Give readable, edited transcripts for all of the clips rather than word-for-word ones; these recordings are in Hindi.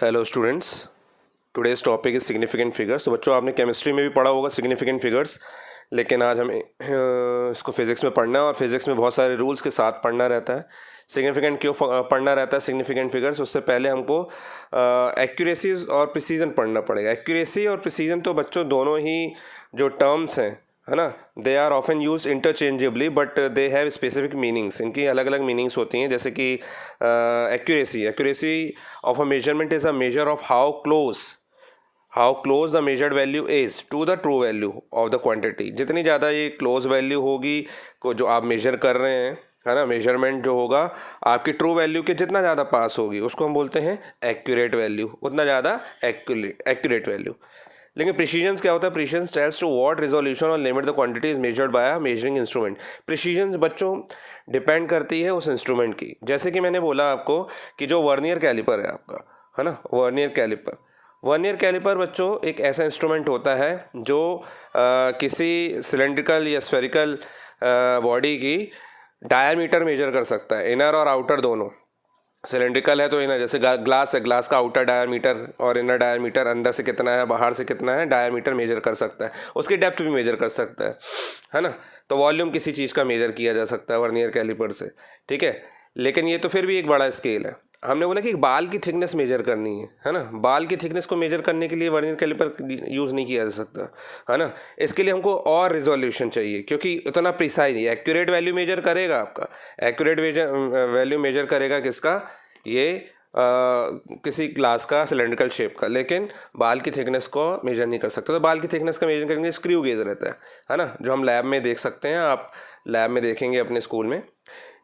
Hello students, today's topic is significant figures. तो बच्चों, आपने केमिस्ट्री में भी पढ़ा होगा सिग्निफिकेंट फिगर्स, लेकिन आज हमें इसको फिज़िक्स में पढ़ना है और फिज़िक्स में बहुत सारे रूल्स के साथ पढ़ना रहता है। सिग्निफिकेंट क्यों पढ़ना रहता है सिग्निफिकेंट फिगर्स? उससे पहले हमको एक्यूरेसी और प्रिसीजन पढ़ना पड़ेगा। एक्यूरेसी और प्रिसीजन तो बच्चों दोनों ही जो टर्म्स हैं, है ना, they are often use interchangeably but they have specific meanings. इनकी अलग अलग मीनिंग्स होती हैं। जैसे कि accuracy of a measurement is a measure of how close the measured value is to the true value of the quantity. जितनी ज़्यादा ये क्लोज वैल्यू होगी को जो आप मेजर कर रहे हैं, है ना, मेजरमेंट जो होगा आपकी ट्रू वैल्यू के जितना ज़्यादा पास होगी उसको हम बोलते हैं एक्यूरेट वैल्यू, उतना ज़्यादा एक्यूरेट वैल्यू। लेकिन प्रिसीजन क्या होता है? Precision tells to what resolution और limit the quantity is measured by a measuring instrument. Precision बच्चों डिपेंड करती है उस इंस्ट्रूमेंट की। जैसे कि मैंने बोला आपको कि जो वर्नियर कैलिपर है आपका, है ना, वर्नियर कैलिपर बच्चों एक ऐसा इंस्ट्रूमेंट होता है जो किसी सिलेंड्रिकल या स्फेरिकल बॉडी की डायामीटर मेजर कर सकता है, इनर और आउटर दोनों। सिलेंड्रिकल है तो इनर, जैसे ग्लास है, ग्लास का आउटर डायामीटर और इनर डायामीटर, अंदर से कितना है बाहर से कितना है, डायामीटर मेजर कर सकता है। उसकी डेप्थ भी मेजर कर सकता है ना। तो वॉल्यूम किसी चीज़ का मेजर किया जा सकता है वर्नियर कैलिपर से, ठीक है। लेकिन ये तो फिर भी एक बड़ा स्केल है। हमने बोला कि बाल की थिकनेस मेजर करनी है ना। बाल की थिकनेस को मेजर करने के लिए वर्नियर कैलिपर यूज़ नहीं किया जा सकता, है ना। इसके लिए हमको और रिजोल्यूशन चाहिए, क्योंकि उतना प्रिसाइज नहीं। एक्यूरेट वैल्यू मेजर करेगा आपका, एक्यूरेट वैल्यू मेजर करेगा किसका? ये किसी ग्लास का सिलेंड्रिकल शेप का, लेकिन बाल की थिकनेस को मेजर नहीं कर सकते। तो बाल की थिकनेस का मेजर करने के लिए स्क्रू गेज रहता है ना, जो हम लैब में देख सकते हैं। आप लैब में देखेंगे अपने स्कूल में।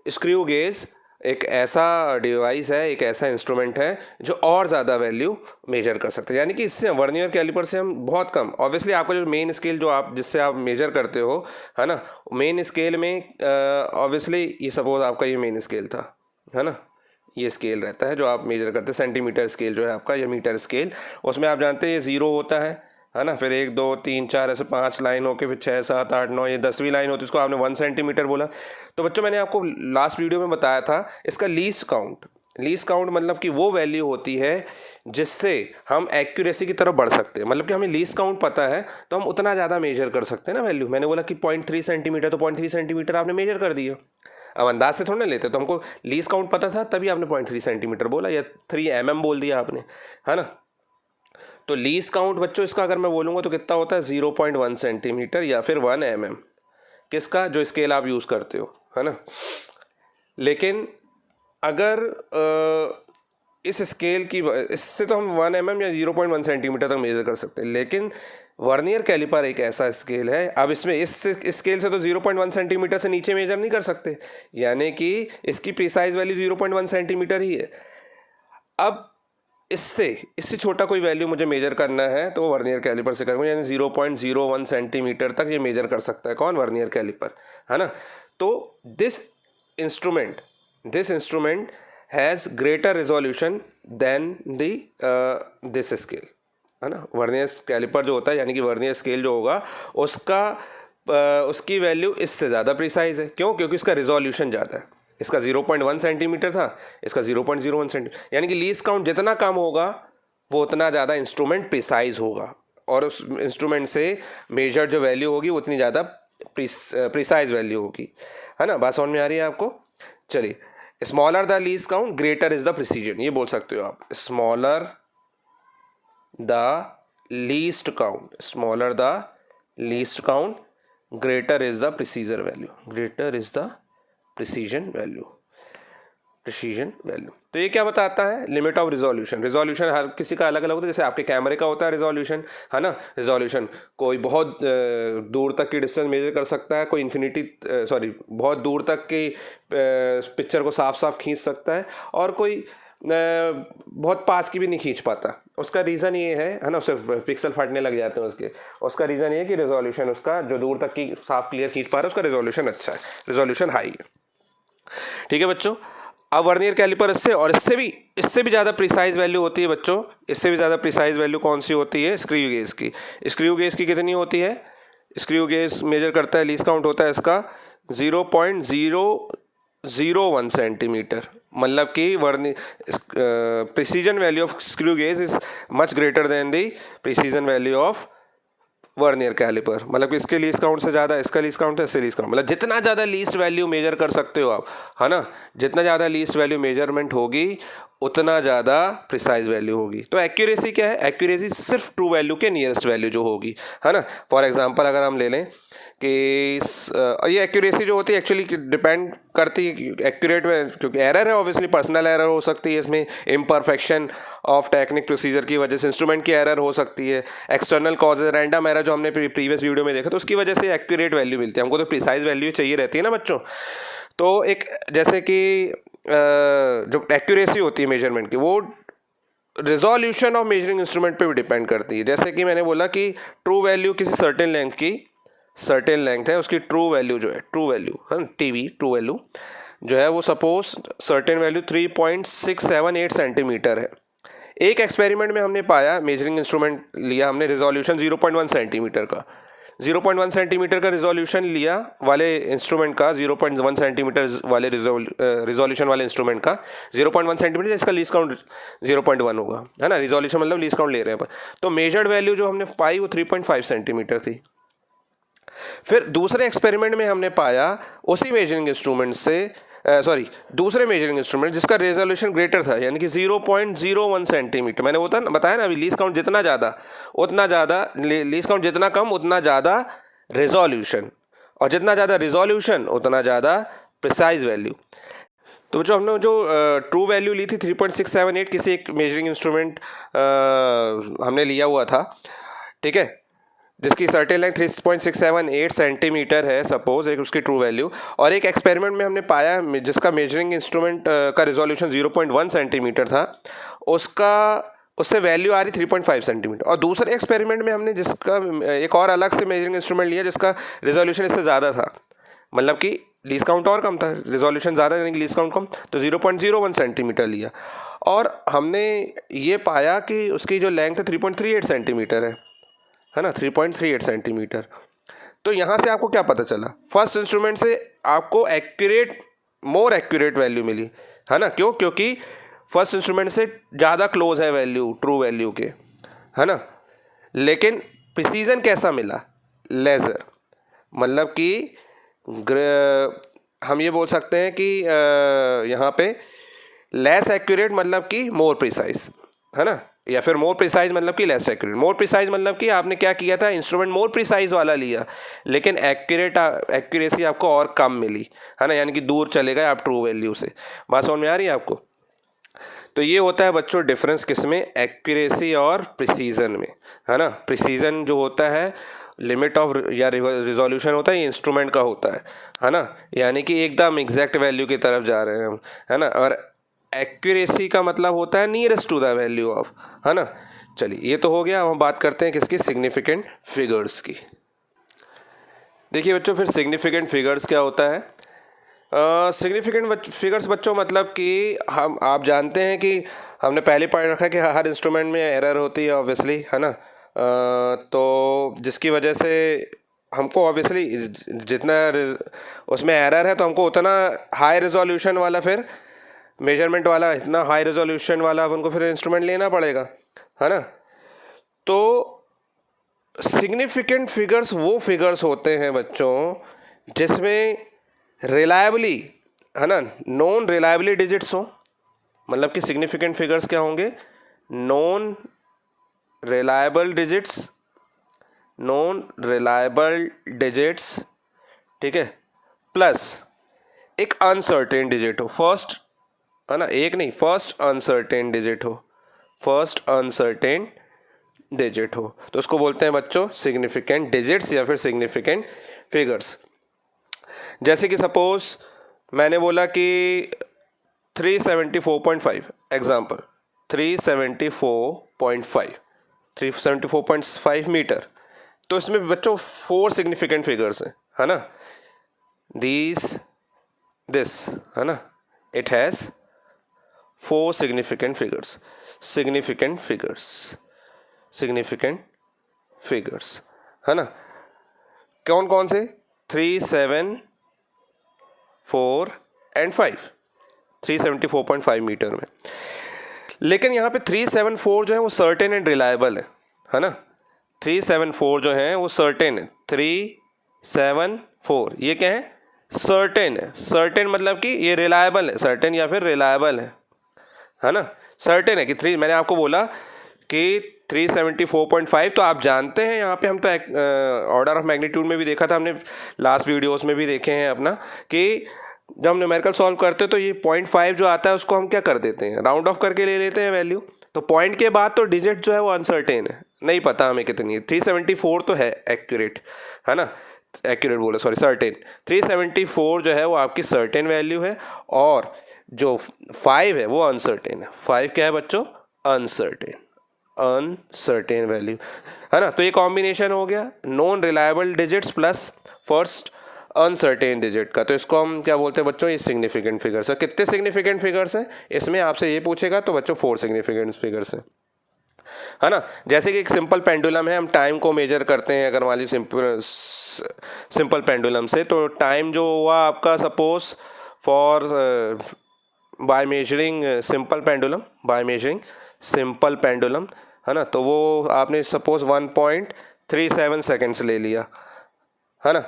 स्क्रू गेज एक ऐसा डिवाइस है, एक ऐसा इंस्ट्रूमेंट है जो और ज़्यादा वैल्यू मेजर कर सकते हैं। यानी कि इससे वर्नियर कैलिपर से हम बहुत कम, ऑब्वियसली आपका जो मेन स्केल जो आप जिससे आप मेजर करते हो, है ना, मेन स्केल में ऑब्वियसली ये सपोज आपका ये मेन स्केल था, है ना, ये स्केल रहता है जो आप मेजर करते हैं। सेंटीमीटर स्केल जो है आपका, या मीटर स्केल, उसमें आप जानते हैं ये 0 होता है ना। फिर 1 2 3 4 ऐसे 5 लाइन होके फिर 6 7 8 9, ये 10वीं लाइन होती है, इसको आपने 1 सेंटीमीटर बोला। तो बच्चों मैंने आपको लास्ट वीडियो में बताया था इसका लीस्ट काउंट मतलब कि वो वैल्यू होती है जिससे हम एक्यूरेसी की तरफ बढ़ सकते हैं। मतलब कि हमें लीस्ट काउंट पता है तो हम उतना ज़्यादा मेजर कर सकते हैं ना वैल्यू। मैंने बोला कि 0.3 सेंटीमीटर, तो 0.3 सेंटीमीटर आपने मेजर कर दिया। अब अंदाज से थोड़ा ना लेते, तो हमको लीस्ट काउंट पता था तभी आपने 0.3 सेंटीमीटर बोला, या 3 mm बोल दिया आपने, है ना। तो लीस्ट काउंट बच्चों इसका अगर मैं बोलूँगा तो कितना होता है? 0.1 सेंटीमीटर या फिर 1 mm, किसका? जो स्केल आप यूज़ करते हो, है ना। लेकिन अगर इस स्केल की, इससे तो हम 1 mm या 0.1 सेंटीमीटर तक मेजर कर सकते हैं। लेकिन वर्नियर कैलिपर एक ऐसा स्केल है, अब इसमें इस स्केल से तो 0.1 सेंटीमीटर से नीचे मेजर नहीं कर सकते, यानी कि इसकी प्रिसाइज वैल्यू 0.1 सेंटीमीटर ही है। अब इससे छोटा कोई वैल्यू मुझे मेजर करना है तो वर्नियर कैलिपर से करूँगा, यानी 0.01 सेंटीमीटर तक ये मेजर कर सकता है। कौन? वर्नियर कैलिपर, है ना। तो this instrument has greater resolution than this scale, है ना। वर्नियर कैलिपर जो होता है, यानी कि वर्नियर स्केल जो होगा उसकी वैल्यू इससे ज़्यादा प्रिसाइज है। क्यों? क्योंकि इसका रिजोल्यूशन ज़्यादा है। इसका 0.1 सेंटीमीटर था, इसका 0.01 सेंटीमीटर, यानी कि लीस्ट काउंट जितना कम होगा वो उतना ज़्यादा इंस्ट्रूमेंट प्रिसाइज होगा, और उस इंस्ट्रूमेंट से मेजर जो वैल्यू होगी उतनी ज़्यादा प्रिसाइज वैल्यू होगी, है ना। बात समझ में आ रही है आपको? चलिए, smaller the least count greater is the precision, ये बोल सकते हो आप। Smaller the least count greater is the precision value। तो ये क्या बताता है? लिमिट ऑफ रिजोल्यूशन हर किसी का अलग अलग होता है। जैसे आपके कैमरे का होता है रिजोल्यूशन, है ना। रिजोल्यूशन कोई बहुत दूर तक की डिस्टेंस मेजर कर सकता है, कोई बहुत दूर तक की पिक्चर को साफ साफ खींच सकता है, और कोई बहुत पास की भी नहीं खींच पाता। उसका रीज़न ये है ना, उससे पिक्सल फटने लग जाते हैं उसका रीज़न ये है कि रिजोल्यूशन उसका जो दूर तक की साफ क्लियर खींच पा रहा है उसका रिजोल्यूशन अच्छा है, रिजोल्यूशन हाई है, ठीक है बच्चों। अब वर्नियर कैलिपर इससे भी ज़्यादा प्रिसाइज वैल्यू होती है बच्चों। इससे भी ज़्यादा प्रिसाइज वैल्यू कौन सी होती है? स्क्रू गेज की कितनी होती है? स्क्रू गेज मेजर करता है, लीस्ट काउंट होता है इसका 0.0 0.01 सेंटीमीटर, मतलब कि vernier precision value of screw gauge is much greater than the precision value of vernier calliper. मतलब कि इसके लीस्ट काउंट से ज़्यादा, इसका लीस्ट काउंट है, इससे लीस्ट काउंट, मतलब जितना ज़्यादा लीस्ट वैल्यू मेजर कर सकते हो आप, है ना, जितना ज़्यादा लीस्ट वैल्यू मेजरमेंट होगी उतना ज़्यादा प्रिसाइज वैल्यू होगी। तो एक्यूरेसी क्या है? एक्यूरेसी सिर्फ ट्रू वैल्यू के नियरेस्ट वैल्यू जो होगी, है ना। फॉर एग्जांपल अगर हम ले लें कि ये एक्यूरेसी जो होती है एक्चुअली डिपेंड करती है एक्यूरेट में, क्योंकि एरर है ऑब्वियसली, पर्सनल एरर हो सकती है इसमें, इम्परफेक्शन ऑफ टेक्निक प्रोसीजर की वजह से, इंस्ट्रूमेंट की एरर हो सकती है, एक्सटर्नल कॉजेज, रैंडम एरर जो हमने प्रीवियस वीडियो में देखा, तो उसकी वजह से एक्यूरेट वैल्यू मिलती है हमको। तो प्रिसाइज वैल्यू चाहिए रहती है ना बच्चों। तो एक जैसे कि जो एक्यूरेसी होती है मेजरमेंट की, वो रिजोल्यूशन ऑफ मेजरिंग इंस्ट्रूमेंट पे भी डिपेंड करती है। जैसे कि मैंने बोला कि ट्रू वैल्यू किसी सर्टेन लेंथ की, सर्टेन लेंथ है उसकी ट्रू वैल्यू जो है, ट्रू वैल्यू है टीवी, ट्रू वैल्यू जो है वो सपोज सर्टेन वैल्यू 3.678 सेंटीमीटर है। एक एक्सपेरिमेंट में हमने पाया, मेजरिंग इंस्ट्रूमेंट लिया हमने, रिजोल्यूशन 0.1 सेंटीमीटर का, 0.1 सेंटीमीटर का रिजोल्यूशन लिया वाले इंस्ट्रूमेंट का, 0.1 सेंटीमीटर वाले रिजोल्यूशन वाले इंस्ट्रूमेंट का 0.1 सेंटीमीटर, जिसका लीस्ट काउंट 0.1 होगा, है ना। रिजोल्यूशन मतलब लीस्ट काउंट ले रहे हैं तो मेजर्ड वैल्यू जो हमने पाई वो 3.5 सेंटीमीटर थी। फिर दूसरे एक्सपेरिमेंट में हमने पाया उसी मेजरिंग इंस्ट्रूमेंट से दूसरे मेजरिंग इंस्ट्रूमेंट जिसका रेजोल्यूशन ग्रेटर था, यानी कि 0.01 सेंटीमीटर। मैंने बताया ना अभी, लीस्ट काउंट जितना ज़्यादा उतना ज़्यादा, लीस्ट काउंट जितना कम उतना ज़्यादा रेजोल्यूशन, और जितना ज़्यादा रेजोल्यूशन उतना ज़्यादा प्रिसाइज वैल्यू। तो जो हमने जो ट्रू वैल्यू ली थी 3.678, किसी एक मेजरिंग इंस्ट्रूमेंट हमने लिया हुआ था, ठीक है, जिसकी सर्टेन लेंथ 3.678 सेंटीमीटर है सपोज, एक उसकी ट्रू वैल्यू, और एक एक्सपेरिमेंट में हमने पाया जिसका मेजरिंग इंस्ट्रूमेंट का रिजोल्यूशन 0.1 सेंटीमीटर था, उससे वैल्यू आ रही 3.5 सेंटीमीटर। और दूसरे एक्सपेरिमेंट में हमने जिसका एक और अलग से मेजरिंग इंस्ट्रूमेंट लिया जिसका रिजोल्यूशन इससे ज़्यादा था, मतलब कि लीस्ट काउंट और कम था, रिजोल्यूशन ज़्यादा यानी कि लीस्ट काउंट कम, तो 0.01 सेंटीमीटर लिया, और हमने ये पाया कि उसकी जो लेंथ है 3.38 सेंटीमीटर है ना, 3.38 सेंटीमीटर। तो यहाँ से आपको क्या पता चला? फर्स्ट इंस्ट्रूमेंट से आपको मोर एक्यूरेट वैल्यू मिली, है ना। क्यों? क्योंकि फर्स्ट इंस्ट्रूमेंट से ज़्यादा क्लोज है वैल्यू ट्रू वैल्यू के, है ना। लेकिन प्रिसीजन कैसा मिला? लेज़र, मतलब कि हम ये बोल सकते हैं कि यहाँ पे लेस एक्यूरेट मतलब कि मोर प्रिसाइज, है ना, या फिर मोर प्रिसाइज मतलब कि लेस एक्यूरेट। मोर प्रिसाइज मतलब कि आपने क्या किया था, इंस्ट्रूमेंट मोर प्रिसाइज वाला लिया, लेकिन एक्यूरेसी आपको और कम मिली, है ना, यानी कि दूर चले गए आप ट्रू वैल्यू से। बात समझ में आ रही है आपको? तो ये होता है बच्चों डिफरेंस किसमें? एक्यूरेसी और प्रिसीजन में, है ना। प्रिसीजन जो होता है लिमिट ऑफ या रिजोल्यूशन होता है, ये इंस्ट्रूमेंट का होता है ना, यानी कि एकदम एग्जैक्ट वैल्यू की तरफ जा रहे हैं हम, है ना। और एक्यूरेसी का मतलब होता है nearest to the value of, है ना। चलिए ये तो हो गया। हम बात करते हैं किसकी? सिग्निफिकेंट फिगर्स की। देखिए बच्चों, फिर सिग्निफिकेंट फिगर्स क्या होता है? सिग्निफिकेंट फिगर्स बच्चों मतलब कि आप जानते हैं कि हमने पहले पढ़ रखा है कि हर इंस्ट्रूमेंट में एरर होती है ऑब्वियसली, है ना। तो जिसकी वजह से हमको ऑब्वियसली जितना उसमें एरर है तो हमको उतना हाई रेजोल्यूशन वाला फिर मेजरमेंट वाला, इतना हाई रेजोल्यूशन वाला उनको फिर इंस्ट्रूमेंट लेना पड़ेगा, है ना। तो सिग्निफिकेंट फिगर्स वो फिगर्स होते हैं बच्चों जिसमें रिलायबली, है ना, नॉन रिलायबली डिजिट्स हो। मतलब कि सिग्निफिकेंट फिगर्स क्या होंगे? Non reliable digits, non reliable digits, ठीक है, प्लस एक अनसर्टेन डिजिट हो, फर्स्ट, है ना, एक नहीं, फर्स्ट अनसर्टेन डिजिट हो, फर्स्ट अनसर्टेन डिजिट हो, तो उसको बोलते हैं बच्चों सिग्निफिकेंट डिजिट्स या फिर सिग्निफिकेंट फिगर्स। जैसे कि सपोज मैंने बोला कि 374.5 एग्जाम्पल, 374.5 मीटर, तो इसमें बच्चों 4 सिग्निफिकेंट फिगर्स हैं, है ना, दिस, है ना, it has 4 significant figures, significant figures, है ना। कौन कौन से? 3, 7, 4 एंड 5, 374.5 मीटर में। लेकिन यहाँ पे 374 जो है वो सर्टेन एंड रिलायबल है ना। 374 जो है वो सर्टेन है, 374 ये क्या है, सर्टेन है। सर्टेन मतलब कि ये रिलायबल है, सर्टेन या फिर रिलायबल है ना। सर्टेन है कि मैंने आपको बोला कि 374.5, तो आप जानते हैं यहाँ पे हम तो ऑर्डर ऑफ मैग्नीट्यूड में भी देखा था हमने, लास्ट वीडियोस में भी देखे हैं अपना, कि जब हम न्यूमेरिकल सॉल्व करते हैं तो ये 0.5 जो आता है उसको हम क्या कर देते हैं, राउंड ऑफ करके ले लेते हैं वैल्यू। तो पॉइंट के बाद तो डिजिट जो है वो अनसर्टेन है, नहीं पता हमें कितनी है। 374 तो है एक्यूरेट, है ना, एक्यूरेट बोले सॉरी, सर्टेन। 374 जो है वो आपकी सर्टेन वैल्यू है, और जो 5 है वो अनसर्टेन है। 5 क्या है बच्चों, अनसर्टेन, अनसर्टेन वैल्यू, है ना। तो ये कॉम्बिनेशन हो गया non reliable digits plus first uncertain digit का। तो इसको हम क्या बोलते हैं बच्चों, ये सिग्निफिकेंट फिगर्स है। कितने सिग्निफिकेंट फिगर्स हैं इसमें आपसे ये पूछेगा, तो बच्चों 4 सिग्निफिकेंट फिगर्स हैं, है ना। जैसे कि एक सिंपल पेंडुलम है, हम टाइम को मेजर करते हैं अगर मान लीजिए सिंपल पेंडुलम से, तो टाइम जो हुआ आपका suppose for by measuring simple pendulum, by measuring simple pendulum, है ना, तो वो आपने सपोज 1.37 सेकेंड्स ले लिया, है ना।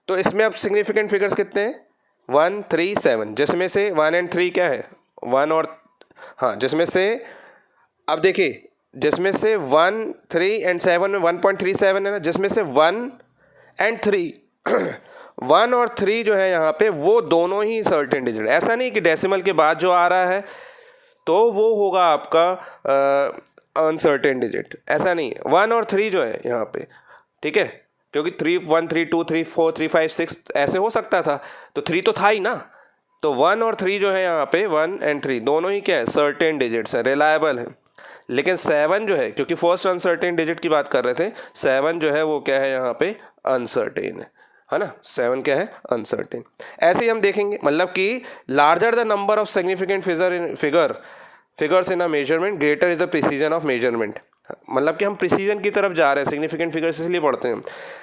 तो इसमें अब सिग्निफिकेंट फिगर्स कितने हैं, 137, जिसमें से 1 और 3 क्या है, 1 और हाँ, जिसमें से अब देखिए, जिसमें से 1, 3 और 7 में 1.37 है ना, जिसमें से 1 और 3 1 और 3 जो है यहाँ पे वो दोनों ही सर्टेन डिजिट। ऐसा नहीं कि डेसिमल के बाद जो आ रहा है तो वो होगा आपका अनसर्टेन डिजिट, ऐसा नहीं है। 1 और 3 जो है यहाँ पे, ठीक है, क्योंकि 3, 1, 3, 2, 3, 4, 3, 5, 6 ऐसे हो सकता था, तो 3 तो था ही ना। तो 1 और 3 जो है यहाँ पे, 1 और 3 दोनों ही क्या है, सर्टेन डिजिट्स हैं, रिलायबल है। लेकिन 7 जो है, क्योंकि फर्स्ट अनसर्टेन डिजिट की बात कर रहे थे, 7 जो है वो क्या है यहाँ पे, अनसर्टेन है ना। 7 क्या है, अनसर्टेन। ऐसे ही हम देखेंगे, मतलब कि larger the number of significant figures in a measurement greater is the precision of measurement. मतलब कि हम प्रिसीजन की तरफ जा रहे हैं, सिग्निफिकेंट फिगर्स इसलिए पढ़ते हैं।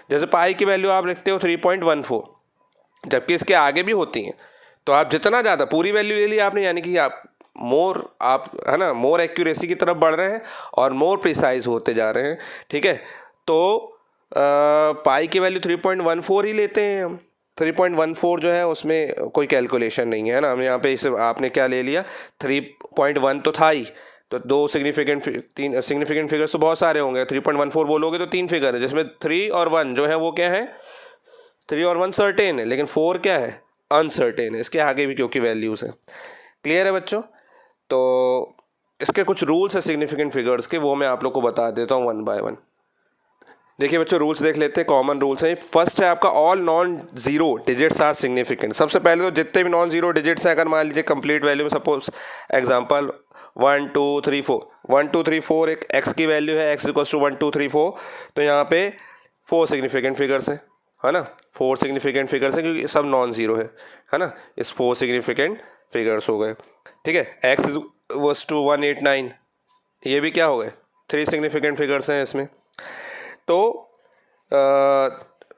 जैसे पाई की वैल्यू आप लिखते हो 3.14, जबकि इसके आगे भी होती हैं, तो आप जितना ज़्यादा पूरी वैल्यू ले ली आपने, यानी कि आप है ना, मोर एक्यूरेसी की तरफ बढ़ रहे हैं और मोर प्रिसाइज होते जा रहे हैं, ठीक है। तो पाई की वैल्यू 3.14 ही लेते हैं हम। 3.14 जो है उसमें कोई कैलकुलेशन नहीं है ना, हम यहाँ पे इसे आपने क्या ले लिया, 3.1 तो था ही, तो 2 तीन सिग्निफिकेंट फिगर्स तो बहुत सारे होंगे। 3.14 बोलोगे तो 3 फिगर है, जिसमें 3 और 1 जो है वो क्या है, 3 और 1 सर्टेन है, लेकिन 4 क्या है, अनसर्टेन है। इसके आगे भी क्योंकि वैल्यूज़ हैं। क्लियर है बच्चों। तो इसके कुछ रूल्स है सिग्निफिकेंट फिगर्स के, वो मैं आप लोग को बता देता हूँ 1 बाय 1। देखिए बच्चों, रूल्स देख लेते हैं, कॉमन रूल्स हैं। फर्स्ट है आपका, all non zero digits are significant. सबसे पहले तो जितने भी नॉन जीरो डिजिट्स हैं, अगर मान लीजिए कंप्लीट वैल्यू में सपोज एग्जांपल 1 2 3 4, 1 2 3 4 एक x की वैल्यू है, x इक्वल्स टू 1 2 3 4, तो यहाँ पे 4 सिग्निफिकेंट फिगर्स हैं, है ना। 4 सिग्निफिकेंट फिगर्स हैं क्योंकि सब नॉन जीरो है ना। इस 4 सिग्निफिकेंट फिगर्स हो गए, ठीक है। x इक्वल्स टू 189, ये भी क्या हो गए, 3 सिग्निफिकेंट फिगर्स हैं इसमें। तो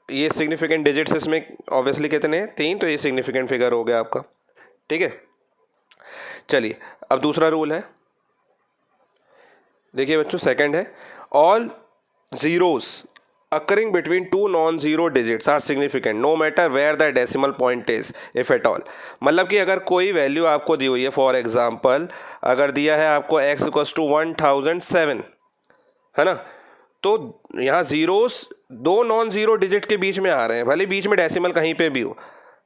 ये सिग्निफिकेंट डिजिट्स इसमें ऑब्वियसली कितने हैं, 3, तो ये सिग्निफिकेंट फिगर हो गया आपका, ठीक है। चलिए अब दूसरा रूल है, देखिए बच्चों, सेकंड है, all zeros occurring between two non-zero digits are significant no matter where the decimal point is if at all। मतलब कि अगर कोई वैल्यू आपको दी हुई है, फॉर एग्जांपल अगर दिया है आपको x इक्वल्स टू 1007, है ना, तो यहाँ जीरोस 2 नॉन जीरो डिजिट के बीच में आ रहे हैं, भले बीच में डेसिमल कहीं पे भी हो,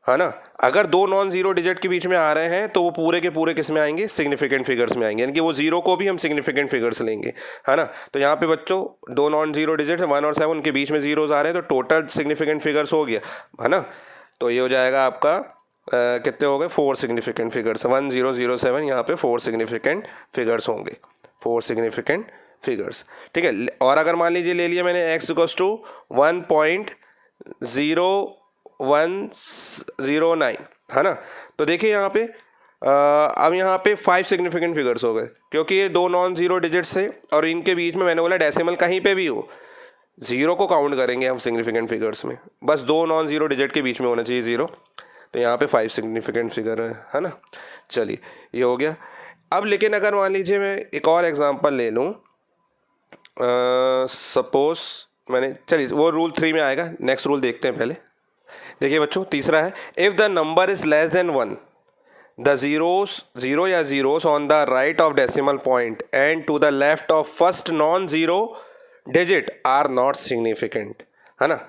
है ना। अगर 2 नॉन जीरो डिजिट के बीच में आ रहे हैं तो वो पूरे के पूरे किस में आएंगे, सिग्निफिकेंट फिगर्स में आएंगे, यानी कि वो जीरो को भी हम सिग्निफिकेंट फिगर्स लेंगे, है ना। तो यहाँ पे बच्चों 2 नॉन जीरो डिजिट 1 और 7, उनके बीच में जीरोज आ रहे हैं, तो टोटल सिग्निफिकेंट फिगर्स हो गया, है ना। तो ये हो जाएगा आपका कितने हो गए, 4 सिग्निफिकेंट फिगर्स, 1007, यहाँ पे 4 सिग्निफिकेंट फिगर्स होंगे, 4 सिग्निफिकेंट फिगर्स, ठीक है। और अगर मान लीजिए ले लिया मैंने x इक्वल्स टू 1.0109, है ना, तो देखिए यहाँ पे अब यहाँ पे 5 सिग्निफिकेंट फिगर्स हो गए, क्योंकि ये 2 नॉन जीरो डिजिट्स थे और इनके बीच में मैंने बोला डेसिमल कहीं पे भी हो, जीरो को काउंट करेंगे हम सिग्निफिकेंट फिगर्स में, बस 2 नॉन जीरो डिजिट के बीच में होना चाहिए जीरो, तो यहाँ पे 5 सिग्निफिकेंट फिगर है ना। चलिए ये हो गया। अब लेकिन अगर मान लीजिए मैं एक और एग्जांपल ले लूँ, सपोज मैंने, चलिए वो रूल 3 में आएगा, नेक्स्ट रूल देखते हैं पहले। देखिए बच्चों तीसरा है, if the number is less than 1 the zero या zeros on the right of decimal point and to the left of first non zero digit are not significant, है ना।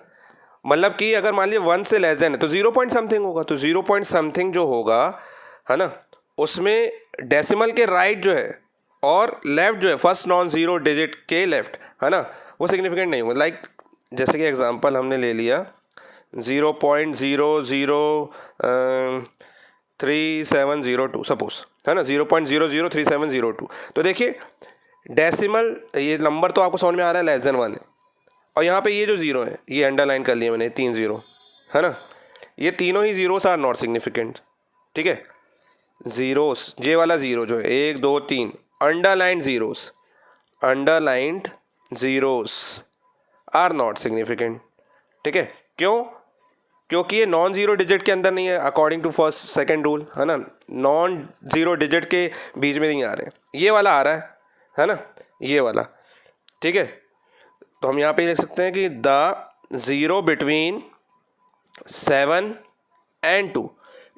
मतलब कि अगर मान लीजिए 1 से लेस देन है तो 0 पॉइंट समथिंग होगा, तो 0 पॉइंट समथिंग जो होगा, है ना, उसमें डेसिमल के राइट जो है और लेफ्ट जो है फर्स्ट नॉन जीरो डिजिट के लेफ्ट, है ना, वो सिग्निफिकेंट नहीं होगा। लाइक जैसे कि एग्जांपल हमने ले लिया 0.003702 सपोज, है ना, 0.003702। तो देखिए डेसिमल ये नंबर तो आपको समझ में आ रहा है लेस देन 1 है, और यहाँ पे ये जो जीरो है ये अंडरलाइन कर लिया मैंने, 3 जीरो, है ना, ये तीनों ही जीरोस आर नॉट सिग्निफिकेंट, ठीक है। जीरोस, ये वाला जीरो जो है 1 2 3 underlined zeros are not significant, ठीक है। क्यों? क्योंकि ये नॉन जीरो डिजिट के अंदर नहीं है according to first second rule, है ना, नॉन जीरो डिजिट के बीच में नहीं आ रहे हैं, ये वाला आ रहा है ना, ये वाला, ठीक है। तो हम यहाँ पे लिख सकते हैं कि the zero between 7 and 2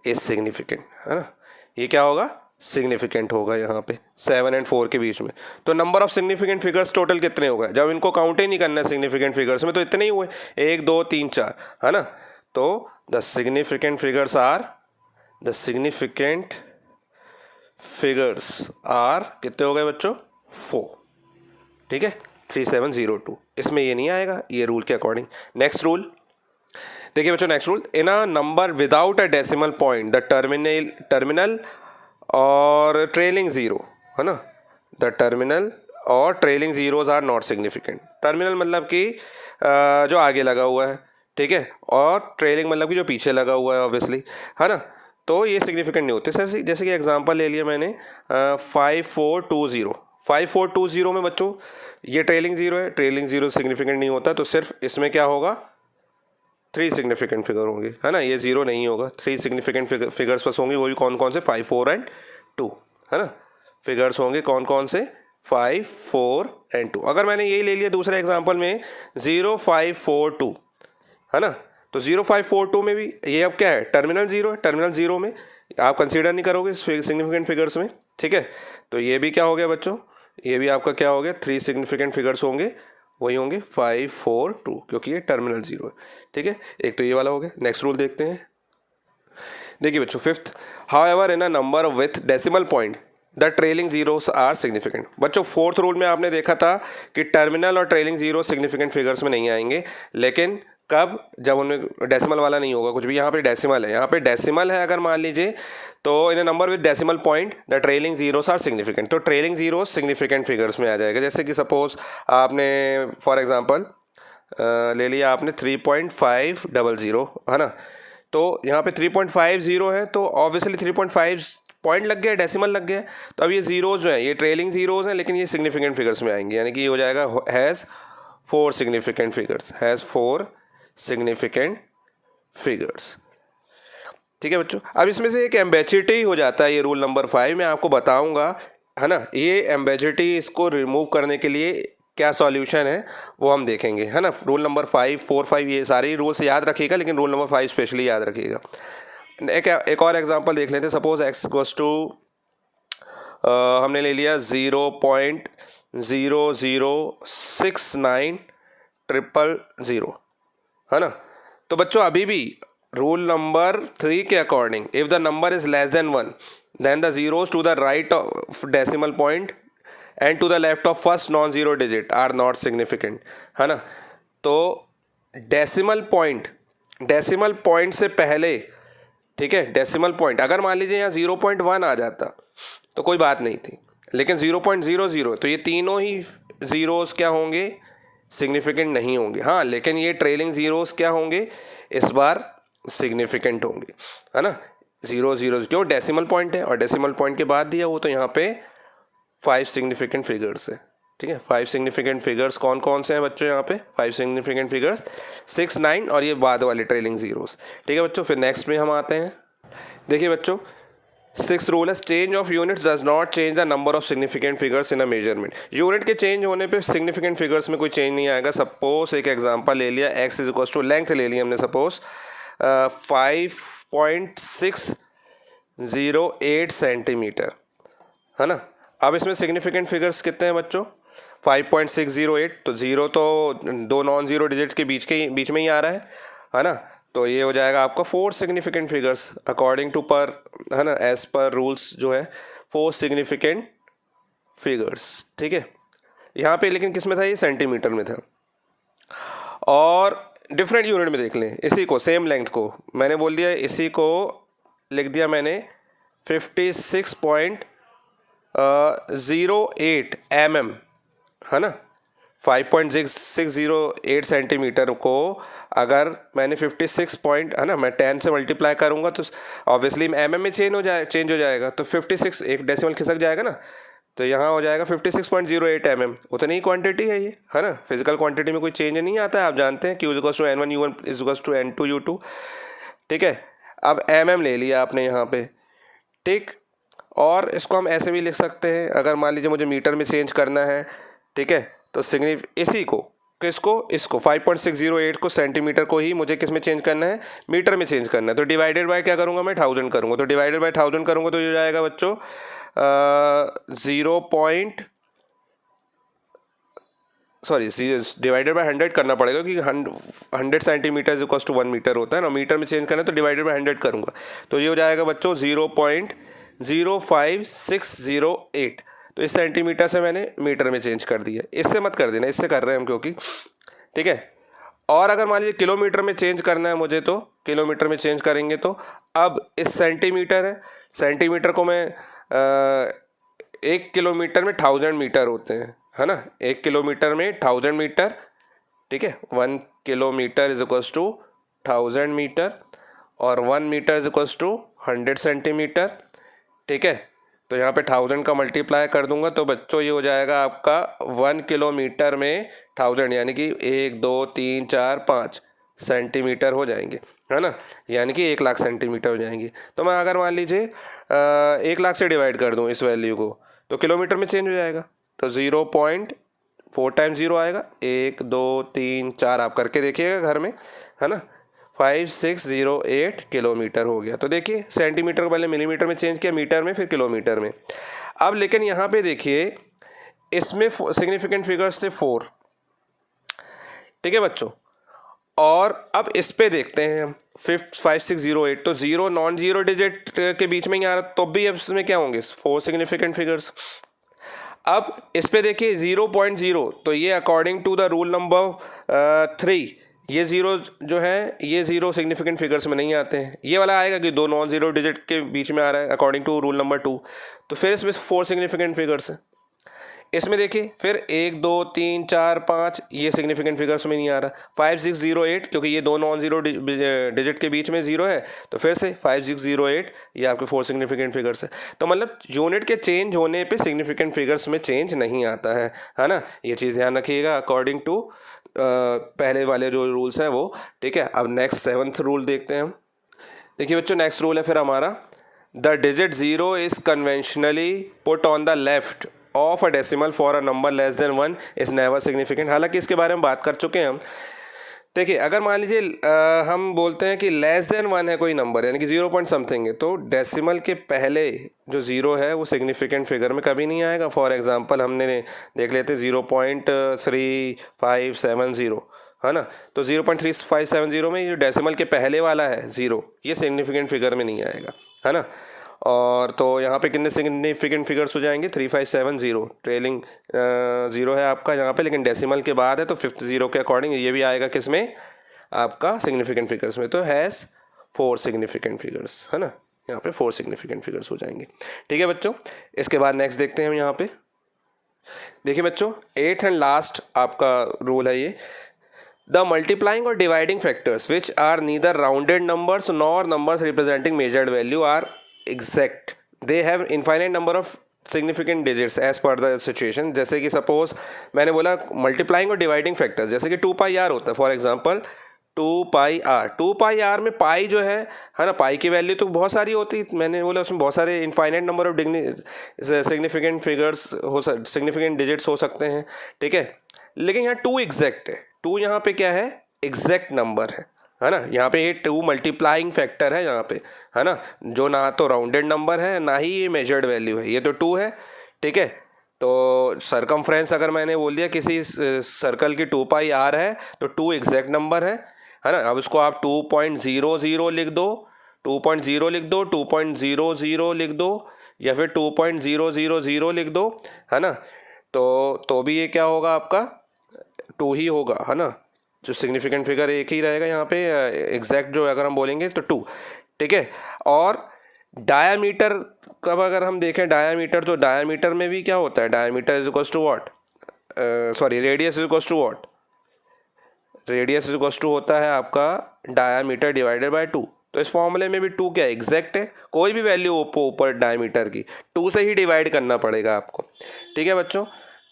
is significant, है ना, ये क्या होगा, सिग्निफिकेंट होगा यहाँ पे 7 and 4 के बीच में। तो number of significant figures total कितने हो गए, जब इनको काउंट ही नहीं करना है सिग्निफिकेंट फिगर्स में, तो इतने ही हुए 1 2 3 4, है ना। तो द सिग्निफिकेंट फिगर्स आर कितने हो गए बच्चों, 4, ठीक है, 3702। इसमें ये नहीं आएगा, ये रूल के अकॉर्डिंग। नेक्स्ट रूल देखिए बच्चों, next rule, in a number without a decimal point the terminal और ट्रेलिंग जीरो, है ना, द टर्मिनल और trailing zeros are not significant. Terminal मतलब कि जो आगे लगा हुआ है, ठीक है, और ट्रेलिंग मतलब कि जो पीछे लगा हुआ है ऑब्वियसली, है ना, तो ये सिग्निफिकेंट नहीं होते। जैसे कि एग्जांपल ले लिया मैंने 5420 में बच्चों ये ट्रेलिंग जीरो है, ट्रेलिंग जीरो सिग्निफिकेंट नहीं होता, तो सिर्फ इसमें क्या होगा, 3 सिग्निफिकेंट फिगर होंगे, है ना, ये जीरो नहीं होगा, 3 सिग्निफिकेंट फिगर्स बस होंगे, वो भी कौन कौन से, 5 4 and 2, है ना, फिगर्स होंगे कौन कौन से, 5 4 and 2। अगर मैंने यही ले लिया दूसरे एग्जांपल में 0542, है ना, तो 0542 में भी ये अब क्या है, टर्मिनल जीरो है, टर्मिनल जीरो में आप कंसीडर नहीं करोगे सिग्निफिकेंट फिगर्स में, ठीक है। तो ये भी क्या हो गया बच्चों, ये भी आपका क्या हो गया, 3 सिग्निफिकेंट फिगर्स होंगे, वही होंगे 5 4 2, क्योंकि ये टर्मिनल जीरो है, ठीक है। एक तो ये वाला हो गया। नेक्स्ट रूल देखते हैं। देखिए बच्चों fifth, however in a number with decimal point the trailing zeros are significant. बच्चों फोर्थ रूल में आपने देखा था कि टर्मिनल और ट्रेलिंग जीरो सिग्निफिकेंट फिगर्स में नहीं आएंगे, लेकिन कब, जब उनमें डेसिमल वाला नहीं होगा कुछ भी। यहाँ पे डेसिमल है, यहाँ पे डेसिमल है अगर मान लीजिए, तो in a number with decimal point the trailing zeros are significant, तो ट्रेलिंग जीरोस सिग्निफिकेंट फिगर्स में आ जाएगा। जैसे कि सपोज आपने फॉर एग्जांपल ले लिया आपने 3.500, है ना, तो यहाँ पे 3.50 है, तो ऑब्वियसली 3.5 पॉइंट लग गया, डेसिमल लग गया, तो अब ये जीरोज जो है ये ट्रेलिंग जीरोज हैं, लेकिन ये सिग्निफिकेंट फिगर्स में आएंगे, यानी कि ये हो जाएगा हैज़ 4 सिग्निफिकेंट फिगर्स, ठीक है बच्चों। अब इसमें से एक एम्बेसिटी हो जाता है, ये रूल नंबर 5 में आपको बताऊंगा, है ना, ये एम्बेसिटी इसको रिमूव करने के लिए क्या सॉल्यूशन है वो हम देखेंगे, है ना। रूल नंबर 5 4 5 ये सारे रूल्स याद रखिएगा, लेकिन रूल नंबर 5 स्पेशली याद रखिएगा। एक और एग्जांपल देख लेते हैं। सपोज x गोस टू हमने ले लिया 0.0069000, है ना। तो बच्चों अभी भी रूल नंबर 3 के according if the number is less than 1 then the zeros to the right of decimal point and to the left of first non zero digit are not significant, है ना। तो डेसिमल पॉइंट से पहले, ठीक है, डेसिमल पॉइंट अगर मान लीजिए यहाँ 0.1 आ जाता तो कोई बात नहीं थी, लेकिन 0.00 तो ये तीनों ही ज़ीरोस क्या होंगे, सिग्निफिकेंट नहीं होंगे। हाँ, लेकिन ये ट्रेलिंग ज़ीरोस क्या होंगे, इस बार सिग्निफिकेंट होंगे, है ना। 0 0 क्यों, डेसिमल पॉइंट है, और डेसिमल पॉइंट के बाद दिया वो, तो यहाँ पे 5 सिग्निफिकेंट फिगर्स है, ठीक है। 5 सिग्निफिकेंट फिगर्स कौन कौन से हैं बच्चों यहाँ पे? 5 सिग्निफिकेंट फिगर्स 6, 9 और ये बाद वाले ट्रेलिंग जीरोस। ठीक है बच्चों, फिर नेक्स्ट में हम आते हैं। देखिए बच्चों, 6th रूल है, change of units does not change the number of significant figures in a measurement. Unit के चेंज होने पे सिग्निफिकेंट फिगर्स में कोई चेंज नहीं आएगा। सपोज एक एग्जांपल ले लिया, x is equal to length ले लिया हमने, सपोज 5.608 सेंटीमीटर, है ना। अब इसमें सिग्निफिकेंट फिगर्स कितने हैं बच्चों? 5.608, तो जीरो तो दो नॉन जीरो डिजिट के बीच में ही आ रहा है ना। तो ये हो जाएगा आपका 4 सिग्निफिकेंट फिगर्स अकॉर्डिंग टू पर, है ना, एज पर रूल्स जो है 4 सिग्निफिकेंट फिगर्स। ठीक है, यहाँ पे लेकिन किस में था? ये सेंटीमीटर में था। और डिफरेंट यूनिट में देख लें, इसी को सेम लेंथ को मैंने बोल दिया, इसी को लिख दिया मैंने 56.08 mm, है ना। 5.608 सेंटीमीटर को अगर मैंने 56 पॉइंट, है ना, मैं 10 से मल्टीप्लाई करूँगा तो ऑब्वियसली एम में चेंज हो जाएगा, तो 56 एक डेसिमल खिसक जाएगा ना, तो यहाँ हो जाएगा 56.08 mm। उतनी ही क्वांटिटी है ये, है ना। फिजिकल क्वांटिटी में कोई चेंज नहीं आता है, आप जानते हैं, Q = N1 U1 = N2 U2। ठीक है, अब mm ले लिया आपने यहाँ पे, ठीक। और इसको हम ऐसे भी लिख सकते हैं, अगर मान लीजिए मुझे मीटर में चेंज करना है, ठीक है, तो इसी को इसको 5.608 को सेंटीमीटर को ही मुझे किस में चेंज करना है? मीटर में चेंज करना है। तो डिवाइडेड बाय क्या करूँगा मैं? 1000 करूँगा। तो डिवाइडेड बाय 1000 करूँगा तो ये जाएगा बच्चों डिवाइडेड बाय 100 करना पड़ेगा, क्योंकि 100 सेंटीमीटर इक्वल टू 1 मीटर होता है ना। मीटर में चेंज करना है तो डिवाइडेड बाय 100 करूँगा, तो ये हो जाएगा बच्चों 0.05608। तो इस सेंटीमीटर से मैंने मीटर में चेंज कर दिया, इससे मत कर देना, इससे कर रहे हैं हम क्योंकि, ठीक है। और अगर मान लीजिए किलोमीटर में चेंज करना है मुझे, तो किलोमीटर में चेंज करेंगे तो अब इस सेंटीमीटर है, सेंटीमीटर को मैं 1 किलोमीटर में 1000 मीटर होते हैं, है ना। 1 किलोमीटर में 1000 मीटर, ठीक है। 1 kilometre is equal to 1000 metre और 1 metre is equal to 100 centimetre, ठीक है। तो यहाँ पे 1000 का मल्टीप्लाई कर दूंगा तो बच्चों ये हो जाएगा आपका 1 किलोमीटर में 1000, यानी कि 1 2 3 4 5 सेंटीमीटर हो जाएंगे, है ना, यानी कि 1 लाख सेंटीमीटर हो जाएंगे। तो मैं अगर मान लीजिए 1 लाख से डिवाइड कर दूँ इस वैल्यू को, तो किलोमीटर में चेंज हो जाएगा, तो 0.4 टाइम्स 0 आएगा, 1 2 3 4 आप करके देखिएगा घर में, है ना। 5608 किलोमीटर हो गया। तो देखिए सेंटीमीटर को पहले मिलीमीटर में चेंज किया, मीटर में, फिर किलोमीटर में। अब लेकिन यहाँ पे देखिए इसमें सिग्निफिकेंट फिगर्स थे 4, ठीक है बच्चों। और अब इस पे देखते हैं हम 5608, तो जीरो नॉन जीरो डिजिट के बीच में ही आ रहा, तो भी अब इसमें क्या होंगे? 4 सिग्निफिकेंट फिगर्स। अब इस पे देखिए 0.0, तो ये according to the rule number 3 ये जीरो जो है, ये जीरो सिग्निफिकेंट फिगर्स में नहीं आते हैं। ये वाला आएगा कि दो नॉन जीरो डिजिट के बीच में आ रहा है अकॉर्डिंग टू रूल नंबर 2। तो फिर इसमें 4 सिग्निफिकेंट फिगर्स हैं। इसमें देखिए फिर 1 2 3 4 5 ये सिग्निफिकेंट फिगर्स में नहीं आ रहा। 5608 क्योंकि ये दो नॉन जीरो डिजिट के बीच में जीरो है, तो फिर से 5608 ये आपके 4 सिग्निफिकेंट फिगर्स है। तो मतलब यूनिट के चेंज होने पे सिग्निफिकेंट फिगर्स में चेंज नहीं आता है ना। ये चीज़ ध्यान रखिएगा अकॉर्डिंग टू पहले वाले जो रूल्स हैं वो, ठीक है। अब नेक्स्ट 7th रूल देखते हैं हम। देखिए बच्चों नेक्स्ट रूल है फिर हमारा, the digit 0 is conventionally put on the left of a decimal for a number less than 1 is never significant. हालांकि इसके बारे में बात कर चुके हैं हम। देखिए अगर मान लीजिए हम बोलते हैं कि लेस देन 1 है कोई नंबर, यानी कि 0 पॉइंट समथिंग है, तो डेसिमल के पहले जो 0 है वो सिग्निफिकेंट फिगर में कभी नहीं आएगा। फॉर एग्जांपल हमने देख लेते 0.3570, है ना। तो 0.3570 में जो डेसिमल के पहले वाला है 0, ये सिग्निफिकेंट फिगर में नहीं आएगा, है ना। और तो यहाँ पे कितने सिग्निफिकेंट फिगर्स हो जाएंगे? 3570 ट्रेलिंग 0 है आपका यहाँ पे, लेकिन डेसिमल के बाद है तो 5th 0 के अकॉर्डिंग ये भी आएगा किस में? आपका सिग्निफिकेंट फिगर्स में। तो हैज़ 4 सिग्निफिकेंट फिगर्स, है ना। यहाँ पे 4 सिग्निफिकेंट फिगर्स हो जाएंगे, ठीक है बच्चों। इसके बाद नेक्स्ट देखते हैं हम यहाँ पे। देखिए बच्चों 8th एंड लास्ट आपका रूल है ये, द मल्टीप्लाइंग और dividing factors which are neither rounded numbers nor numbers representing measured value are exact. They have infinite number of significant digits as per the situation. जैसे कि सपोज मैंने बोला मल्टीप्लाइंग और डिवाइडिंग फैक्टर्स, जैसे कि 2πr होता है फॉर एग्जांपल 2πr। 2πr में पाई जो है ना, पाई की वैल्यू तो बहुत सारी होती है, मैंने बोला उसमें बहुत सारे infinite number of significant figures significant digits हो सकते हैं, ठीक है। लेकिन यहाँ 2 एग्जैक्ट है, 2 यहाँ पे क्या है, एग्जैक्ट नंबर है ना। यहाँ पे ये 2 मल्टीप्लाइंग फैक्टर है यहाँ पे, है ना, जो ना तो राउंडेड नंबर है ना ही ये मेजर्ड वैल्यू है, ये तो 2 है, ठीक है। तो सरकमफ्रेंस अगर मैंने बोल दिया किसी सर्कल की 2πr है तो 2 एग्जैक्ट नंबर है ना। अब इसको आप 2.00 लिख दो, 2.0 लिख दो, 2.00 लिख दो, या फिर 2.000 लिख दो, है ना। तो भी ये क्या होगा आपका 2 ही होगा, है ना। जो सिग्निफिकेंट फिगर एक ही रहेगा यहाँ पे, एग्जैक्ट जो अगर हम बोलेंगे तो 2, ठीक है। और डायामीटर कब अगर हम देखें डायामीटर, तो डायामीटर में भी क्या होता है, diameter is equals to what, sorry radius is equals to what, radius is equals to होता है आपका डायामीटर डिवाइडेड बाय 2। तो इस फॉर्मूले में भी 2 क्या एग्जैक्ट है, कोई भी वैल्यू ऊपर डायमीटर की 2 से ही डिवाइड करना पड़ेगा आपको, ठीक है बच्चों।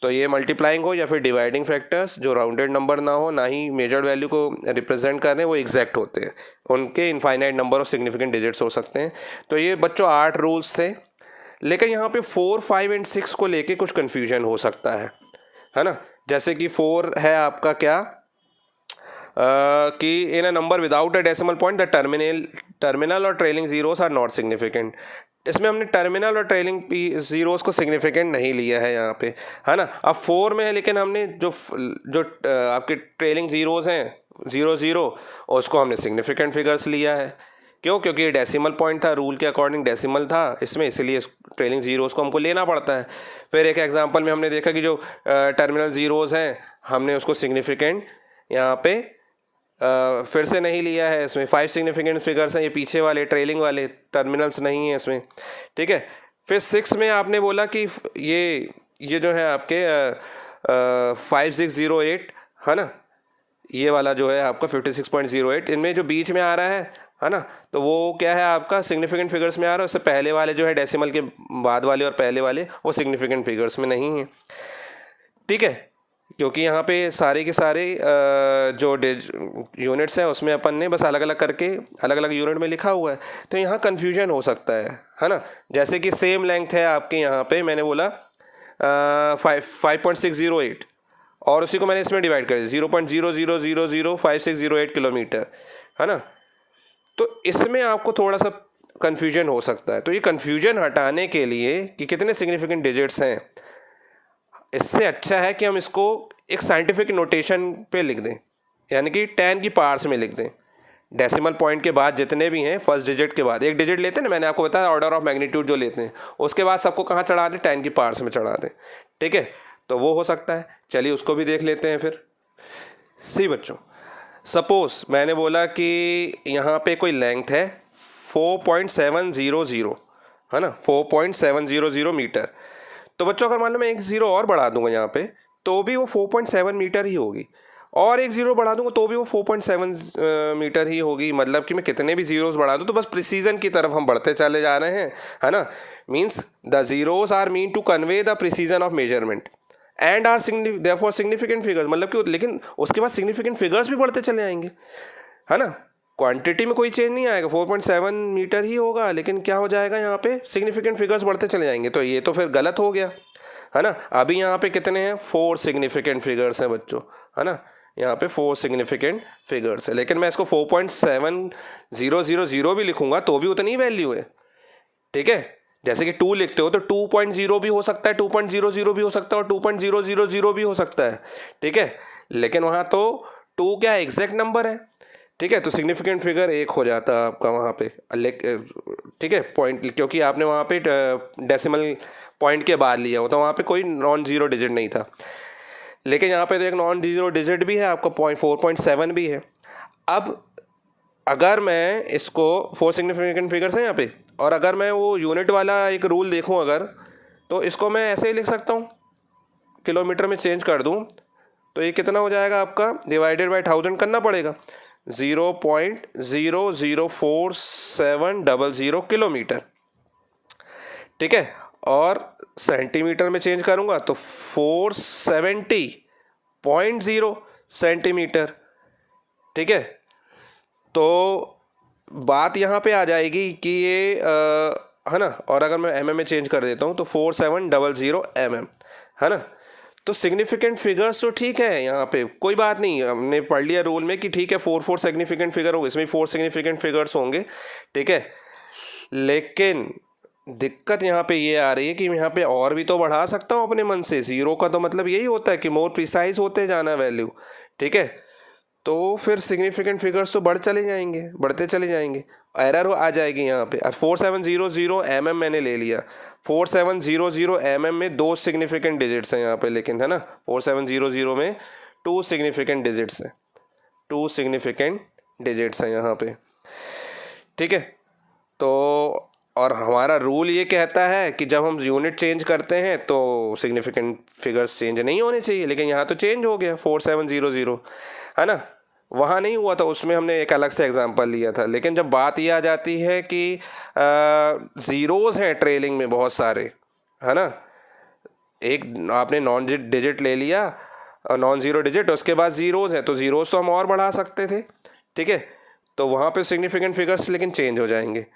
तो ये मल्टीप्लाइंग हो या फिर डिवाइडिंग फैक्टर्स जो राउंडेड नंबर ना हो, ना ही मेजर्ड वैल्यू को रिप्रेजेंट कर रहे हैं, वो एग्जैक्ट होते हैं, उनके infinite number of significant digits हो सकते हैं। तो ये बच्चों 8 रूल्स थे, लेकिन यहाँ पे 4, 5 एंड 6 को लेके कुछ कन्फ्यूजन हो सकता है ना। जैसे कि 4 है आपका क्या, कि in a number without a decimal point the terminal और trailing zeros are not significant. इसमें हमने टर्मिनल और ट्रेलिंग जीरोस को सिग्निफिकेंट नहीं लिया है यहाँ पे, है ना। अब 4 में है, लेकिन हमने जो आपके ट्रेलिंग जीरोस हैं 0, 0, और उसको हमने सिग्निफिकेंट फिगर्स लिया है। क्यों? क्योंकि ये डेसिमल पॉइंट था, रूल के अकॉर्डिंग डेसिमल था इसमें, इसलिए ट्रेलिंग जीरोस को हमको लेना पड़ता है। फिर एक एग्जांपल में हमने देखा कि जो टर्मिनल जीरोस हैं हमने उसको सिग्निफिकेंट यहाँ पे फिर से नहीं लिया है। इसमें 5 सिग्निफिकेंट फिगर्स हैं, ये पीछे वाले ट्रेलिंग वाले, टर्मिनल्स नहीं है इसमें, ठीक है। फिर 6 में आपने बोला कि ये जो है आपके 5608 है ना, ये वाला जो है आपका 56.08, इनमें जो बीच में आ रहा है ना, तो वो क्या है आपका सिग्निफिकेंट फिगर्स में आ रहा है। उससे पहले वाले जो है डेसिमल के बाद वाले और पहले वाले वो सिग्निफिकेंट फिगर्स में नहीं है, ठीक है। क्योंकि यहाँ पे सारे के सारे जो यूनिट्स हैं उसमें अपन ने बस अलग अलग करके अलग अलग यूनिट में लिखा हुआ है, तो यहाँ कन्फ्यूजन हो सकता है ना। जैसे कि सेम लेंथ है आपके यहाँ पे, मैंने बोला 5.608 और उसी को मैंने इसमें डिवाइड कर दिया 0.00005,608 किलोमीटर, है ना। तो इसमें आपको थोड़ा सा कन्फ्यूजन हो सकता है। तो ये कन्फ्यूजन हटाने के लिए कि कितने सिग्निफिकेंट डिजिट्स हैं, इससे अच्छा है कि हम इसको एक साइंटिफिक नोटेशन पे लिख दें, यानी कि 10 की पावर्स में लिख दें। डेसिमल पॉइंट के बाद जितने भी हैं, फर्स्ट डिजिट के बाद एक डिजिट लेते हैं ना, मैंने आपको बताया ऑर्डर ऑफ मैग्नीट्यूड जो लेते हैं, उसके बाद सबको कहाँ चढ़ा दें, 10 की पावर्स में चढ़ा दें, ठीक है। तो वो हो सकता है, चलिए उसको भी देख लेते हैं फिर। सी बच्चों, सपोज मैंने बोला कि यहाँ पे कोई लेंथ है 4.700, है ना, 4.700 मीटर। तो बच्चों अगर मान लो मैं एक ज़ीरो और बढ़ा दूंगा यहाँ पे, तो भी वो 4.7 मीटर ही होगी, और एक ज़ीरो बढ़ा दूंगा तो भी वो 4.7 मीटर ही होगी। मतलब कि मैं कितने भी ज़ीरोस बढ़ा दूँ, तो बस प्रिसीजन की तरफ हम बढ़ते चले जा रहे हैं, है ना। Means the zeros are mean to convey the precision of measurement and are therefore significant figures. मतलब कि लेकिन उसके बाद सिग्निफिकेंट फिगर्स भी बढ़ते चले आएंगे, है ना। क्वांटिटी में कोई चेंज नहीं आएगा, 4.7 मीटर ही होगा, लेकिन क्या हो जाएगा यहाँ पे सिग्निफिकेंट फिगर्स बढ़ते चले जाएंगे। तो ये तो फिर गलत हो गया, है ना। अभी यहाँ पे कितने हैं, 4 सिग्निफिकेंट फिगर्स हैं बच्चों, है ना। यहाँ पे 4 सिग्निफिकेंट फिगर्स है, लेकिन मैं इसको 4.7000 भी लिखूंगा तो भी उतनी वैल्यू है, ठीक है। जैसे कि 2 लिखते हो तो 2.0 भी हो सकता है, 2.00 भी हो सकता है, और 2.000 भी हो सकता है, ठीक है। लेकिन वहाँ तो 2 क्या एग्जैक्ट नंबर है, ठीक है। तो सिग्निफिकेंट फिगर 1 हो जाता है आपका वहाँ पे, ठीक है, पॉइंट, क्योंकि आपने वहाँ पे डेसिमल पॉइंट के बाद लिया होता, वहाँ पे कोई नॉन जीरो डिजिट नहीं था। लेकिन यहाँ पे तो एक नॉन जीरो डिजिट भी है आपका, 4.7 भी है। अब अगर मैं इसको 4 सिग्निफिकेंट फिगर्स हैं यहाँ पे, और अगर मैं वो यूनिट वाला एक रूल देखूँ अगर, तो इसको मैं ऐसे ही लिख सकता हूँ, किलोमीटर में चेंज कर दूँ तो ये कितना हो जाएगा आपका, डिवाइडेड बाई 1000 करना पड़ेगा, 0.004,700 किलोमीटर, ठीक है। और सेंटीमीटर में चेंज करूँगा तो 470.0 सेंटीमीटर। ठीक है, तो बात यहाँ पे आ जाएगी कि ये है ना, और अगर मैं mm में चेंज कर देता हूँ तो 4700 mm, है ना। तो सिग्निफिकेंट फिगर्स तो ठीक है, यहाँ पे कोई बात नहीं, हमने पढ़ लिया रूल में कि ठीक है 4 सिग्निफिकेंट फिगर होगा, इसमें 4 सिग्निफिकेंट फिगर्स होंगे। ठीक है, लेकिन दिक्कत यहाँ पे ये आ रही है कि यहाँ पे और भी तो बढ़ा सकता हूँ अपने मन से। ज़ीरो का तो मतलब यही होता है कि मोर प्रिसाइज होते जाना वैल्यू। ठीक है, तो फिर सिग्निफिकेंट फिगर्स तो बढ़ते चले जाएंगे, एरर आ जाएगी यहाँ पे। अब 4700 mm मैंने ले लिया, 4700 mm में 2 सिग्निफिकेंट डिजिट्स हैं यहाँ पे, लेकिन है ना 4700 में 2 सिग्निफिकेंट डिजिट्स हैं, 2 सिग्निफिकेंट डिजिट्स हैं यहाँ पे। ठीक है, तो और हमारा रूल ये कहता है कि जब हम यूनिट चेंज करते हैं तो सिग्निफिकेंट फिगर्स चेंज नहीं होने चाहिए, लेकिन यहाँ तो चेंज हो गया 4700, है ना। वहाँ नहीं हुआ था, उसमें हमने एक अलग से एग्जांपल लिया था। लेकिन जब बात ये आ जाती है कि ज़ीरोज़ हैं ट्रेलिंग में बहुत सारे, है ना, एक आपने नॉन डिजिट ले लिया, नॉन ज़ीरो डिजिट, उसके बाद ज़ीरोज़ हैं, तो ज़ीरोज़ तो हम और बढ़ा सकते थे। ठीक है, तो वहाँ पे सिग्निफिकेंट फिगर्स लेकिन चेंज हो जाएंगे।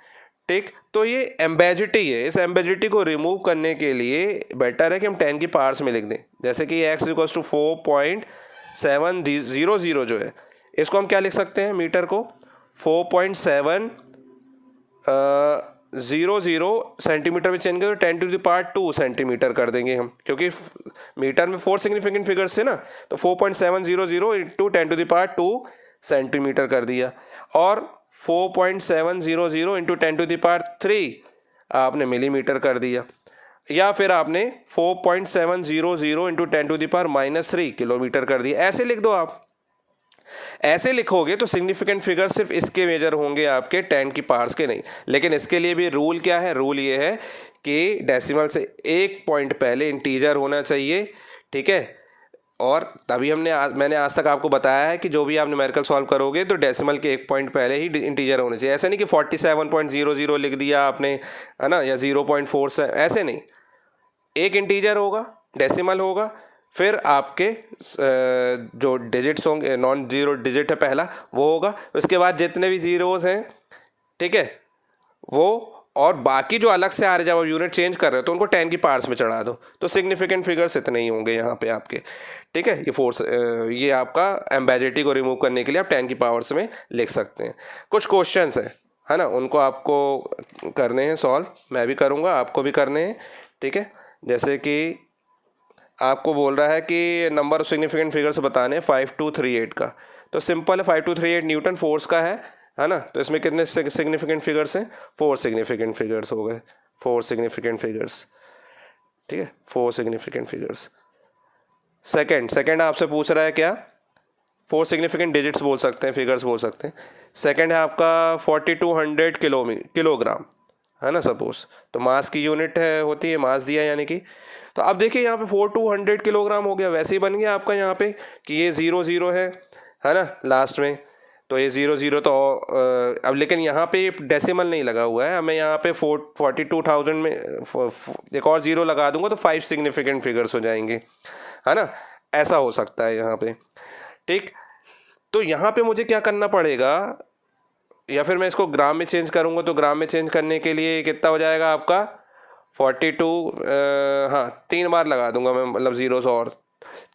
ठीक, तो ये एम्बेजिटी है, इस एम्बेजिटी को रिमूव करने के लिए बेटर है कि हम 10 की पावर्स में लिख दें। जैसे कि x = 4.700 जो है, इसको हम क्या लिख सकते हैं, मीटर को 4.700 सेंटीमीटर में चेंज करें तो 10⁻² सेंटीमीटर कर देंगे हम, क्योंकि मीटर में 4 सिग्निफिकेंट फिगर्स थे ना, तो 4.700 इंटू 10⁻² सेंटीमीटर कर दिया, और 4.700 इंटू 10⁻³ आपने मिलीमीटर कर दिया, या फिर आपने 4.700 इंटू 10⁻³ किलोमीटर कर दिया। ऐसे लिख दो आप, ऐसे लिखोगे तो सिग्निफिकेंट फिगर सिर्फ इसके मेजर होंगे आपके 10 की पावर्स के नहीं। लेकिन इसके लिए भी रूल क्या है, रूल ये है कि डेसिमल से एक पॉइंट पहले इंटीजर होना चाहिए। ठीक है, और तभी मैंने आज तक आपको बताया है कि जो भी आप न्यूमेरिकल सॉल्व करोगे तो डेसिमल के एक पॉइंट पहले ही इंटीजर होने चाहिए। ऐसा नहीं कि 47.00 लिख दिया आपने, है ना, या 0.47, ऐसे नहीं। एक इंटीजर होगा, डेसिमल होगा, फिर आपके जो डिजिट्स होंगे, नॉन ज़ीरो डिजिट है पहला वो होगा, उसके बाद जितने भी ज़ीरोज़ हैं, ठीक है, वो, और बाकी जो अलग से आ रहे जब आप यूनिट चेंज कर रहे हो तो उनको 10 की पावर्स में चढ़ा दो, तो सिग्निफिकेंट फिगर्स इतने ही होंगे यहाँ पे आपके। ठीक है, ये आपका एम्बेजिटी को रिमूव करने के लिए आप 10 की पावर्स में लिख सकते हैं। कुछ क्वेश्चंस हैं, है ना, उनको आपको करने हैं सॉल्व, मैं भी करूँगा, आपको भी करने हैं। ठीक है, जैसे कि आपको बोल रहा है कि नंबर ऑफ सिग्निफिकेंट फिगर्स बताने 5238 का, तो सिंपल है, 5238 न्यूटन फोर्स का है ना। तो इसमें कितने सिग्निफिकेंट फिगर्स हैं, 4 सिग्निफिकेंट फिगर्स हो गए, 4 सिग्निफिकेंट फिगर्स। ठीक है, 4 सिग्निफिकेंट फिगर्स। सेकंड आपसे पूछ रहा है क्या, 4 सिग्निफिकेंट डिजिट्स बोल सकते हैं, फिगर्स बोल सकते हैं। सेकंड है आपका 4200 किलोग्राम, है ना सपोज, तो मास की यूनिट है होती है, मास दिया यानी कि। तो अब देखिए यहाँ पे 4200 किलोग्राम हो गया, वैसे ही बन गया आपका यहाँ पे कि ये 0 है ना लास्ट में, तो ये 0 तो अब लेकिन यहाँ पे डेसिमल नहीं लगा हुआ है, हमें यहाँ पे 42,000 में एक और 0 लगा दूंगा तो 5 सिग्निफिकेंट फिगर्स हो जाएंगे, है ना, ऐसा हो सकता है यहाँ पे। ठीक, तो यहाँ पे मुझे क्या करना पड़ेगा, या फिर मैं इसको ग्राम में चेंज करूँगा, तो ग्राम में चेंज करने के लिए कितना हो जाएगा आपका 42, हाँ 3 बार लगा दूंगा मैं, मतलब ज़ीरोस, और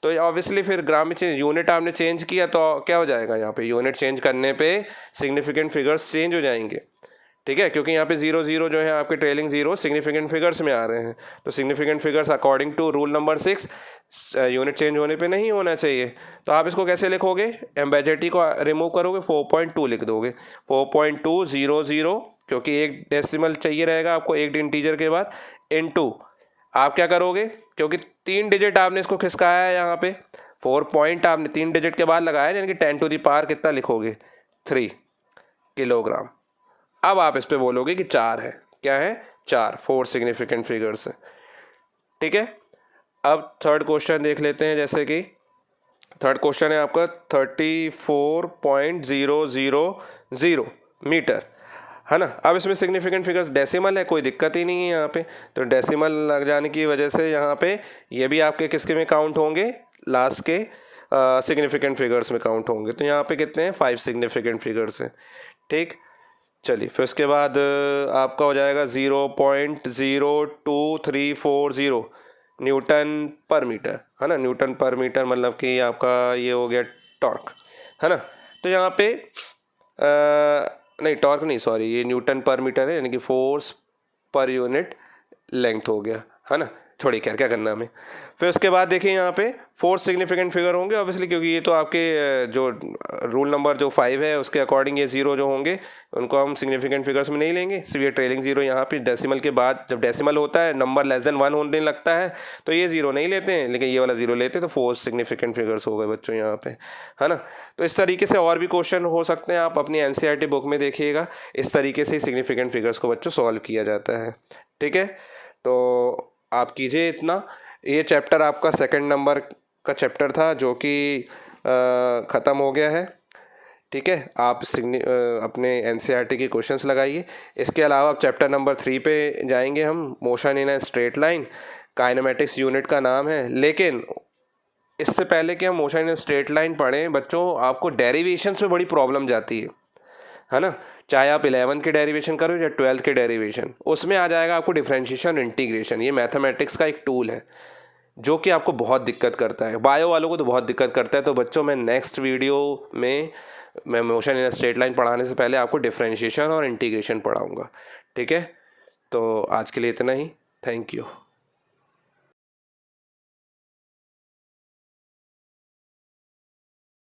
तो ऑब्वियसली फिर ग्राम में चेंज, यूनिट आपने चेंज किया तो क्या हो जाएगा, यहाँ पे यूनिट चेंज करने पे सिग्निफिकेंट फिगर्स चेंज हो जाएंगे। ठीक है, क्योंकि यहाँ पे 0 जो है आपके ट्रेलिंग ज़ीरो सिग्निफिकेंट फिगर्स में आ रहे हैं, तो significant figures according to rule number 6 unit change होने पे नहीं होना चाहिए। तो आप इसको कैसे लिखोगे, एम्बेजिटी को रिमूव करोगे, 4.2 लिख दोगे, 4.200, क्योंकि एक डेसिमल चाहिए रहेगा आपको एक इंटीजर के बाद, इनटू आप क्या करोगे, क्योंकि 3 डिजिट आपने इसको खिसकाया है यहाँ पे, 4 पॉइंट आपने 3 डिजिट के बाद लगाया, यानी कि 10⁻³ कितना लिखोगे, 3 किलोग्राम। अब आप इस पे बोलोगे कि 4 है, क्या है, 4 सिग्निफिकेंट फिगर्स है। ठीक है, अब थर्ड क्वेश्चन देख लेते हैं। जैसे कि थर्ड क्वेश्चन है आपका 34.000 मीटर। है ना। अब इसमें सिग्निफिकेंट फिगर्स डेसिमल है, कोई दिक्कत ही नहीं है यहाँ पे, तो डेसिमल लग जाने की वजह से यहाँ पे ये भी आपके किसके में काउंट होंगे, लास्ट के सिग्निफिकेंट फिगर्स में काउंट होंगे। तो यहाँ पे कितने हैं, 5 सिग्निफिकेंट फिगर्स हैं। ठीक, चलिए फिर उसके बाद आपका हो जाएगा 0.02340 न्यूटन पर मीटर, है ना। न्यूटन पर मीटर मतलब कि आपका ये हो गया टॉर्क, है ना। तो यहाँ पे नहीं टॉर्क नहीं, सॉरी, ये न्यूटन पर मीटर है, यानी कि फोर्स पर यूनिट लेंथ हो गया, है ना। छोड़िए क्या करना हमें। फिर उसके बाद देखिए यहाँ पे 4 सिग्निफिकेंट फिगर होंगे ऑब्वियसली, क्योंकि ये तो आपके जो रूल नंबर जो 5 है उसके अकॉर्डिंग ये 0 जो होंगे उनको हम सिग्निफिकेंट फिगर्स में नहीं लेंगे, सिर्फ ये ट्रेलिंग 0 यहाँ पे डेसिमल के बाद, जब डेसिमल होता है नंबर लेस देन 1 होने लगता है तो ये 0 नहीं लेते हैं, लेकिन ये वाला 0 लेते हैं, तो 4 सिग्निफिकेंट फिगर्स हो गए बच्चों यहाँ पे, है ना। तो इस तरीके से और भी क्वेश्चन हो सकते हैं, आप अपनी एनसीईआरटी बुक में देखिएगा, इस तरीके से सिग्निफिकेंट फिगर्स को बच्चों सॉल्व किया जाता है। ठीक है, तो आप कीजिए इतना। ये चैप्टर आपका सेकंड नंबर का चैप्टर था जो कि ख़त्म हो गया है। ठीक है, आप अपने एनसीईआरटी के क्वेश्चंस लगाइए। इसके अलावा आप चैप्टर नंबर 3 पे जाएंगे हम, motion in a straight line, kinematics unit का नाम है। लेकिन इससे पहले कि हम motion in a straight line पढ़ें बच्चों, आपको डेरिवेशंस में बड़ी प्रॉब्लम जाती है ना। चाहे आप 11th के डेरिवेशन करो या 12th के डेरिवेशन, उसमें आ जाएगा आपको डिफरेंशिएशन इंटीग्रेशन। ये मैथमेटिक्स का एक टूल है जो कि आपको बहुत दिक्कत करता है, बायो वालों को तो बहुत दिक्कत करता है। तो बच्चों मैं नेक्स्ट वीडियो में मैं मोशन इन स्ट्रेट लाइन पढ़ाने से पहले आपको डिफरेंशिएशन और इंटीग्रेशन पढ़ाऊँगा। ठीक है, तो आज के लिए इतना ही। Thank you.